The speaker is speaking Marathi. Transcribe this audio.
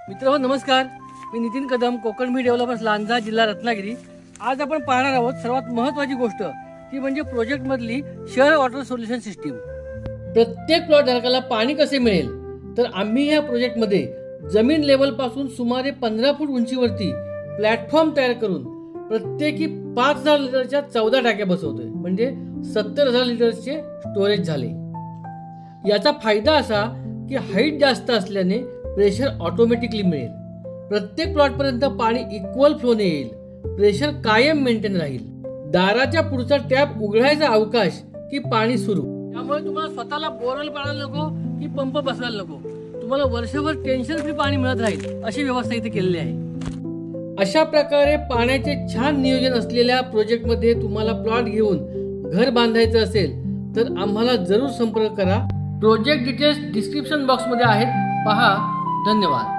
मित्रांनो नमस्कार, मी नितीन कदम, कोकण मी डेव्हलपर्स लांजा, जिल्हा रत्नागिरी। आज आपण पाहणार आहोत सर्वात महत्त्वाची गोष्ट ती म्हणजे प्रोजेक्ट मधली शेअर वॉटर सोल्युशन सिस्टीम। प्रत्येक प्लॉट धारकाला पाणी कसे मिळेल, तर आम्ही या प्रोजेक्ट मध्ये जमीन लेवल पासून सुमारे 15 फूट उंचीवरती प्लॅटफॉर्म तयार करून प्रत्येकी 5000 लिटरच्या 14 टाक्या बसवतोय, म्हणजे 70,000 लिटरचे स्टोरेज झाले। याचा फायदा असा की हाईट जास्त असल्याने प्रेशर ऑटोमॅटिकली मिळेल, प्रत्येक प्लॉट पर्यंत पाणी इक्वल फ्लोने येईल, प्रेशर कायम मेंटेन राहील, दाराच्या पुढचा टॅप उघडायचा अवकाश की पाणी सुरू। त्यामुळे तुम्हाला स्वतःला बोरवेल पाडायला नको की पंप बसवायला नको, तुम्हाला वर्षभर टेन्शन फ्री पाणी मिळत राहील अशी व्यवस्था इथे केलेली आहे। अशा प्रकारे पाण्याचे छान नियोजन असलेल्या प्रोजेक्ट मध्ये तुम्हाला प्लॉट घेऊन घर बांधायचं असेल तर आम्हाला जरूर संपर्क करा। प्रोजेक्ट डिटेल्स डिस्क्रिप्शन बॉक्स मध्ये आहेत, पहा। धन्यवाद।